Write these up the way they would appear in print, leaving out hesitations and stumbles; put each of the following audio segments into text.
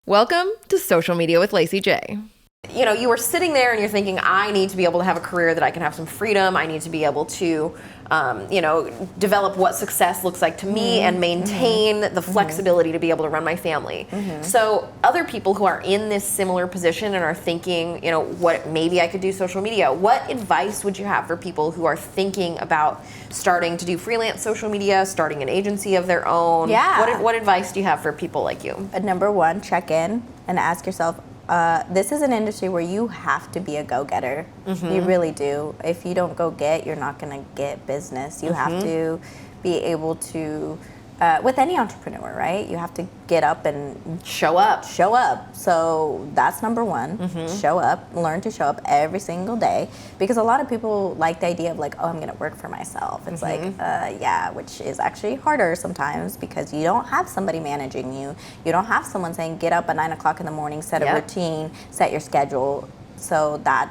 Welcome to Social Media with Lacey J. You know, you were sitting there and you're thinking, I need to be able to have a career that I can have some freedom. I need to be able to, develop what success looks like to me and maintain the flexibility to be able to run my family. So other people who are in this similar position and are thinking, what maybe I could do social media. What advice would you have for people who are thinking about starting to do freelance social media, starting an agency of their own? Yeah. What advice do you have for people like you? Number one, check in and ask yourself, this is an industry where you have to be a go-getter. You really do. If you don't go get, you're not going to get business. You have to be able to, with any entrepreneur, right? You have to get up and Show up. So that's number one. Show up. Learn to show up every single day. Because a lot of people like the idea of I'm going to work for myself. It's which is actually harder sometimes because you don't have somebody managing you. You don't have someone saying, get up at 9 o'clock in the morning, set a routine, set your schedule. So that,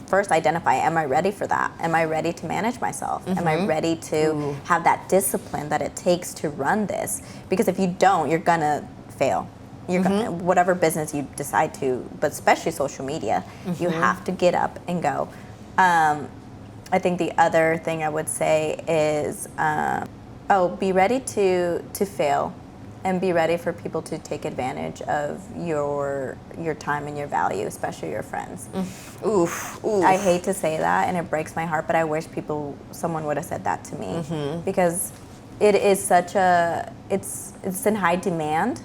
first identify, am I ready for that? Am I ready to manage myself? Am I ready to have that discipline that it takes to run this? Because if you don't, you're gonna fail. You're gonna, whatever business you decide to, but especially social media, you have to get up and go. I think the other thing I would say is, be ready to fail. And be ready for people to take advantage of your time and your value, especially your friends. Oof. I hate to say that, and it breaks my heart, but I wish someone would have said that to me because it is it's in high demand,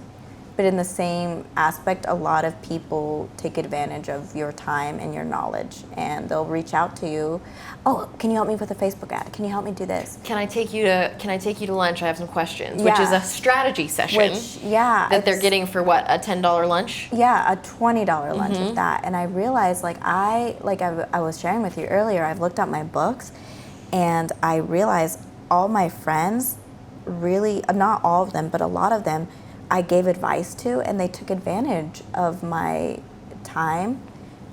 but in the same aspect, a lot of people take advantage of your time and your knowledge, and they'll reach out to you. Oh, can you help me with a Facebook ad? Can you help me do this? Can I take you to lunch? I have some questions. Which is a strategy session. That they're getting for what, a $10 lunch? Yeah, a $20 lunch of that. And I realized, I was sharing with you earlier, I've looked at my books, and I realized all my friends, really, not all of them, but a lot of them, I gave advice to, and they took advantage of my time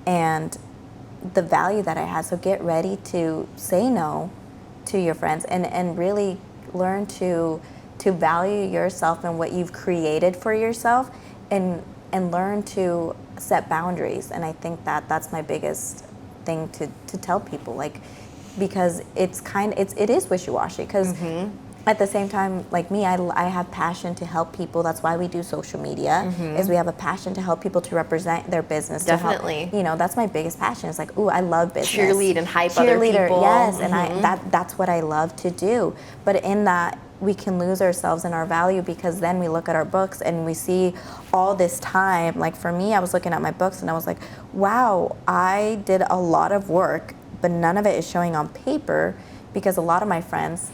and the value that I had. So get ready to say no to your friends and really learn to value yourself and what you've created for yourself, and learn to set boundaries. And I think that's my biggest thing to tell people, because it is wishy-washy, because at the same time, like me, I have passion to help people. That's why we do social media, is we have a passion to help people, to represent their business. Definitely. To help, that's my biggest passion. It's I love business. Cheerlead and hype other people. Yes, and that's what I love to do. But in that, we can lose ourselves in our value, because then we look at our books and we see all this time. Like for me, I was looking at my books and I was like, wow, I did a lot of work, but none of it is showing on paper, because a lot of my friends,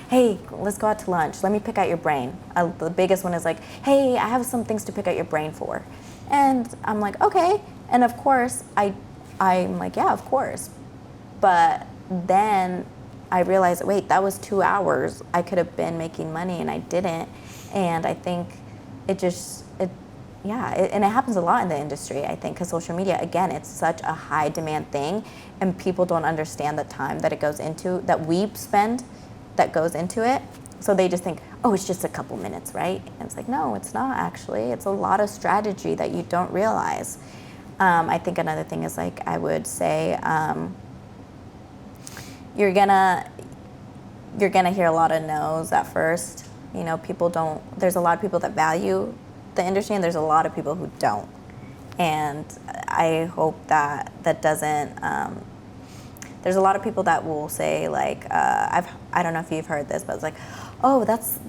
hey, let's go out to lunch. Let me pick out your brain. The biggest one is hey, I have some things to pick out your brain for. And I'm like, okay. And of course, I'm like, yeah, of course. But then I realized, wait, that was 2 hours. I could have been making money and I didn't. And I think and it happens a lot in the industry, I think, because social media, again, it's such a high demand thing, and people don't understand the time that it goes into, that we spend, that goes into it. So they just think, oh, it's just a couple minutes, right? And it's no, it's not actually. It's a lot of strategy that you don't realize. I think another thing is I would say, you're gonna hear a lot of no's at first. There's a lot of people that value the industry, and there's a lot of people who don't. And I hope that doesn't, there's a lot of people that will say I don't know if you've heard this, but it's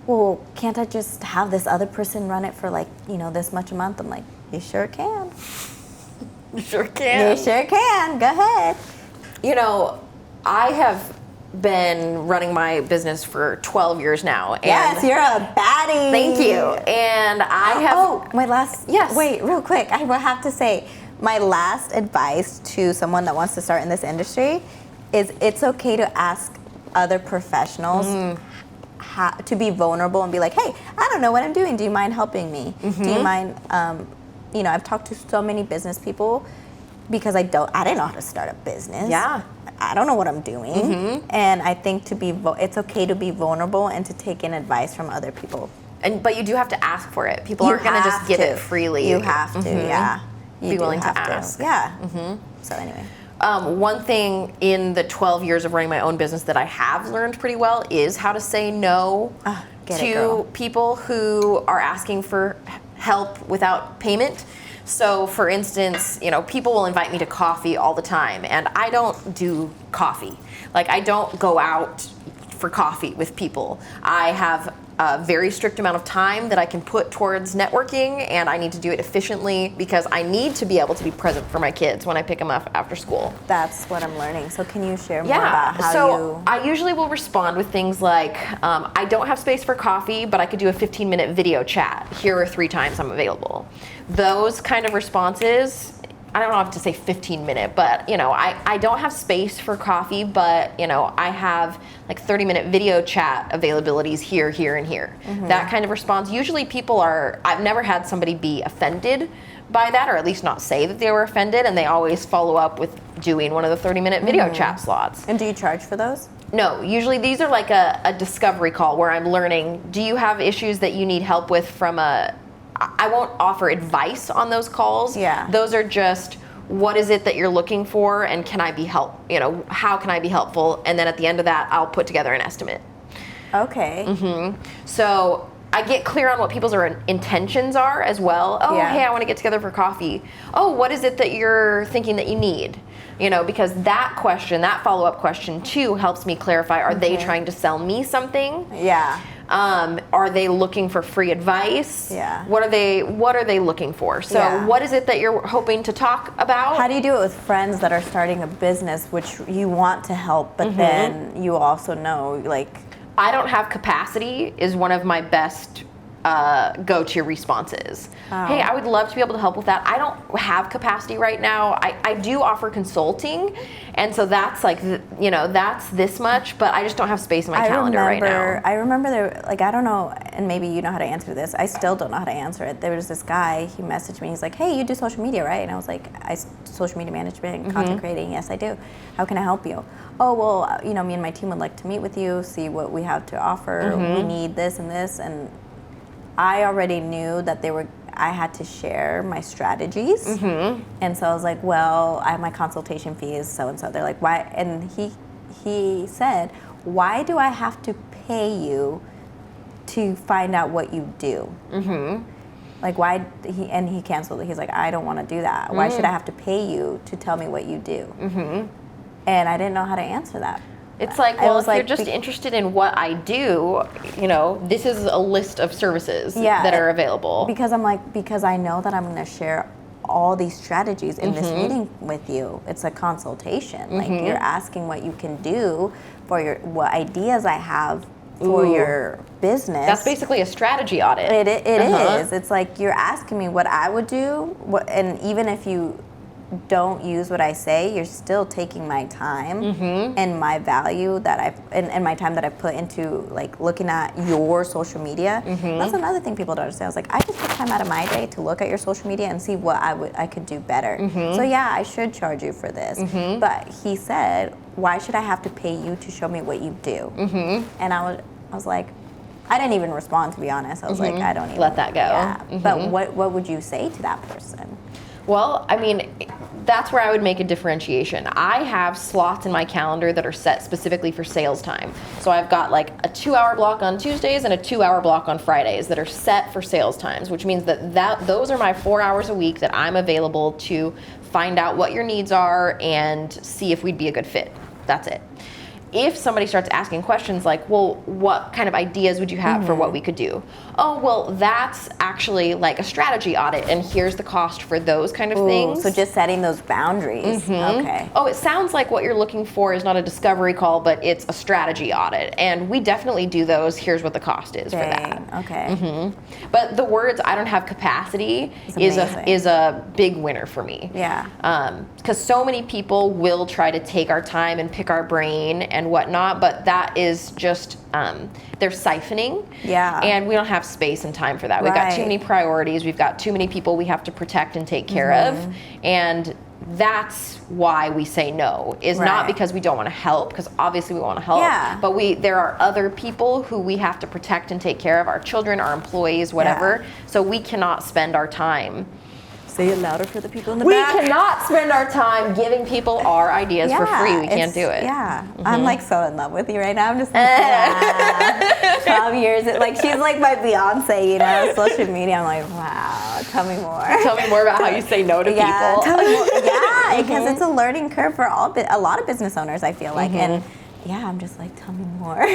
well, can't I just have this other person run it for this much a month? I'm like, you sure can. You sure can. You sure can. Go ahead. I have been running my business for 12 years now. And yes, you're a baddie. Thank you. And I have... Oh, my last... Yes. Wait, real quick. I will have to say, my last advice to someone that wants to start in this industry is it's okay to ask other professionals to be vulnerable and be like, hey, I don't know what I'm doing. Do you mind helping me? Do you mind... I've talked to so many business people because I didn't know how to start a business. Yeah. I don't know what I'm doing. And I think it's okay to be vulnerable and to take in advice from other people. But you do have to ask for it. People aren't going to just give it freely. You have to, yeah. You Be do willing to have ask. Yeah. So anyway. One thing in the 12 years of running my own business that I have learned pretty well is how to say no to people who are asking for help without payment. So for instance, people will invite me to coffee all the time, and I don't do coffee. Like, I don't go out for coffee with people. I have a very strict amount of time that I can put towards networking, and I need to do it efficiently because I need to be able to be present for my kids when I pick them up after school. That's what I'm learning. So can you share more about how I usually will respond with things like, I don't have space for coffee, but I could do a 15-minute video chat. Here are 3 times I'm available. Those kind of responses, I don't have to say 15-minute, but I don't have space for coffee, but I have like 30-minute video chat availabilities here, and here. That kind of response. Usually I've never had somebody be offended by that, or at least not say that they were offended, and they always follow up with doing one of the 30-minute video chat slots. And do you charge for those? No, usually these are like a discovery call where I'm learning, do you have issues that you need help with I won't offer advice on those calls. Yeah. Those are just, what is it that you're looking for, and can I be how can I be helpful? And then at the end of that, I'll put together an estimate. Okay. So I get clear on what people's intentions are as well. Oh, Yeah. hey, I want to get together for coffee. Oh, what is it that you're thinking that you need? Because that question, that follow-up question too, helps me clarify, are they trying to sell me something? Yeah. Are they looking for free advice? Yeah. What are they looking for? So what is it that you're hoping to talk about? How do you do it with friends that are starting a business, which you want to help, but then you also know, like... I don't have capacity is one of my best go-to responses. Oh. Hey, I would love to be able to help with that. I don't have capacity right now. I do offer consulting, and so that's like, that's this much, but I just don't have space in my calendar right now. I remember there, like, I don't know, and maybe you know how to answer this. I still don't know how to answer it. There was this guy, he messaged me, he's like, hey, you do social media, right? And I was like, social media management and content creating, yes, I do. How can I help you? Oh, well, me and my team would like to meet with you, see what we have to offer. We need this and this, and I already knew that I had to share my strategies. And so I was like, well, my consultation fee is so-and-so. They're like, why? And he said, why do I have to pay you to find out what you do? Like, why? He canceled it. He's like, I don't want to do that. Why should I have to pay you to tell me what you do? And I didn't know how to answer that. It's like, well, if you're just interested in what I do, this is a list of services that are available. Because because I know that I'm going to share all these strategies in this meeting with you. It's a consultation. Like, you're asking what you can do for what ideas I have for your business. That's basically a strategy audit. It is. It's like you're asking me what I would do, and even if you don't use what I say, you're still taking my time and my value that and my time that I put into like looking at your social media. That's another thing people don't understand. I was like, I just took time out of my day to look at your social media and see what I could do better. So yeah, I should charge you for this. But he said, why should I have to pay you to show me what you do? And I was like, I didn't even respond, to be honest. I was like, I don't even let that go. Yeah. But what would you say to that person? Well, I mean, that's where I would make a differentiation. I have slots in my calendar that are set specifically for sales time. So I've got like a 2-hour block on Tuesdays and a 2-hour block on Fridays that are set for sales times, which means that those are my 4 hours a week that I'm available to find out what your needs are and see if we'd be a good fit. That's it. If somebody starts asking questions like, well, what kind of ideas would you have for what we could do? Oh, well, that's actually like a strategy audit, and here's the cost for those kind of things. So just setting those boundaries. Okay. Oh, it sounds like what you're looking for is not a discovery call, but it's a strategy audit, and we definitely do those. Here's what the cost is for that. Okay. But the words "I don't have capacity" is a big winner for me. Yeah. Because so many people will try to take our time and pick our brain and whatnot, but that is just they're siphoning. Yeah. And we don't have space and time for that. We've got too many priorities. We've got too many people we have to protect and take care of. And that's why we say no, is not Right. because we don't want to help, because obviously we want to help, Yeah. but there are other people who we have to protect and take care of, our children, our employees, whatever. So we cannot spend our time. Say it louder for the people in the We back. cannot spend our time giving people our ideas for free. We can't do it. Yeah, I'm like so in love with you right now. I'm just like, wow. 12 years. Like she's like my Beyonce, you know, social media. I'm like, wow. Tell me more. Tell me more about how you say no to Yeah, people. tell me more. Yeah, because it's a learning curve for a lot of business owners, I feel like, and yeah, I'm just like, tell me more.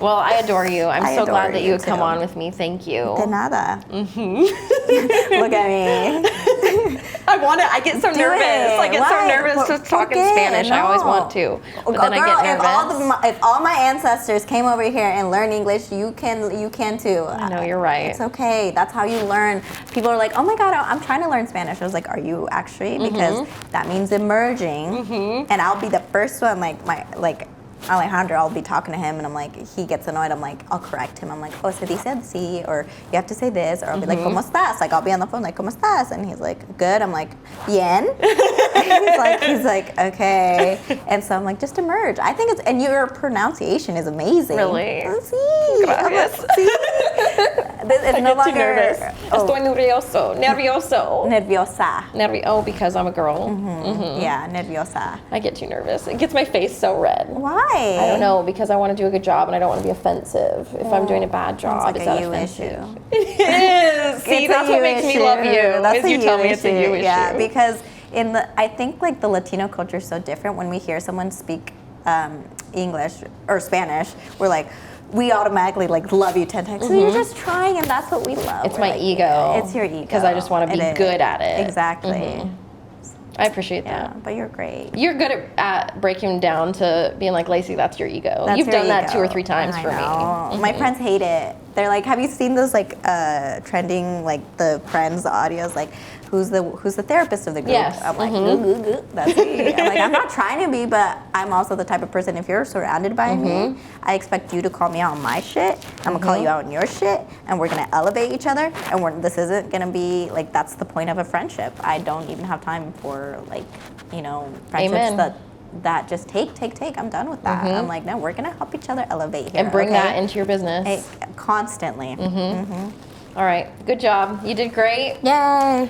Well, I adore you. I'm so adore glad that you you would come too. on with me. Thank you. De nada. Look at me. I get so nervous. I get so Why? nervous to talk in Spanish. I always want to, but then I get nervous. If all my ancestors came over here and learned English, you can too. I know, you're right. It's okay. That's how you learn. People are like, oh my God, I'm trying to learn Spanish. I was like, are you actually? Because that means emerging. And I'll be the first one, Alejandro, I'll be talking to him and I'm like, he gets annoyed. I'm like, I'll correct him. I'm like, oh, se dice así, or you have to say this, or I'll be like, ¿cómo estás? Like, I'll be on the phone like, ¿cómo estás? And he's like, good. I'm like, bien. he's like, okay. And so I'm like, just emerge. I think it's, and your pronunciation is amazing. Really? Sí. Gracias. Sí. It's I no get too longer. nervous. Oh, Estoy nervioso. nerviosa. Because I'm a girl. Yeah, nerviosa. I get too nervous. It gets my face so red. Why? I don't know, because I want to do a good job and I don't want to be offensive. If I'm doing a bad job, Sounds like is a that you offensive? issue. It is. See, It's a that's what you makes me issue. love you. That's Is a you tell me it's a you issue. Yeah, because I think like the Latino culture is so different. When we hear someone speak English or Spanish, we're like, we automatically like love you 10 times. So you're just trying, and that's what we love. It's We're my like, ego. yeah, it's your ego. Because I just want to be It is. good at it. Exactly. I appreciate Yeah, that. but you're great. You're good at breaking down to being like, Lacey, that's your ego. That's You've your done that ego. 2 or 3 times I for know. me. My friends hate it. They're like, have you seen those like trending like the friends audios like who's the therapist of the group? Yes. I'm like, goo. That's me. I'm like, I'm not trying to be, but I'm also the type of person, if you're surrounded by me, I expect you to call me out on my shit. I'm gonna call you out on your shit, and we're gonna elevate each other. And this isn't gonna be like, that's the point of a friendship. I don't even have time for like, friendships Amen. that just take. I'm done with that. I'm like, no, we're gonna help each other elevate here. And bring okay? that into your business. Constantly. All right. Good job. You did great. Yay!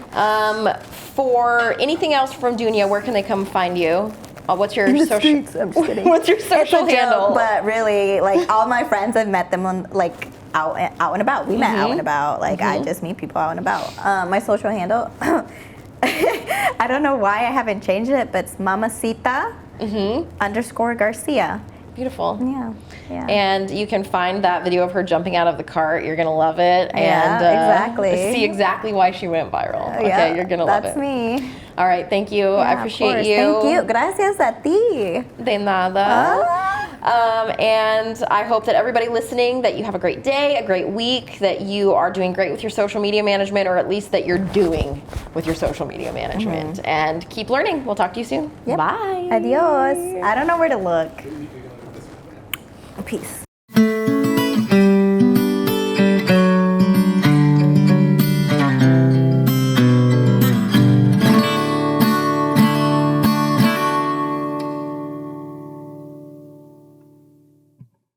For anything else from Dunia, where can they come find you? What's your social? Streets. I'm just kidding. What's your It's social a joke, handle? but really, like all my friends, I've met them on like out and about. We met out and about. Like I just meet people out and about. My social handle. I don't know why I haven't changed it, but it's Mamacita _ Garcia. Beautiful. Yeah. And you can find that video of her jumping out of the cart. You're gonna love it. Yeah, And exactly. see exactly why she went viral. Okay, Yeah, you're gonna love it. That's me. All right, thank you. I Yeah, of appreciate course. you. Thank you. Gracias a ti. De nada. And I hope that everybody listening, that you have a great day, a great week, that you are doing great with your social media management, or at least that you're doing with your social media management. And keep learning. We'll talk to you soon. Yep. Bye. Adios. I don't know where to look. Peace.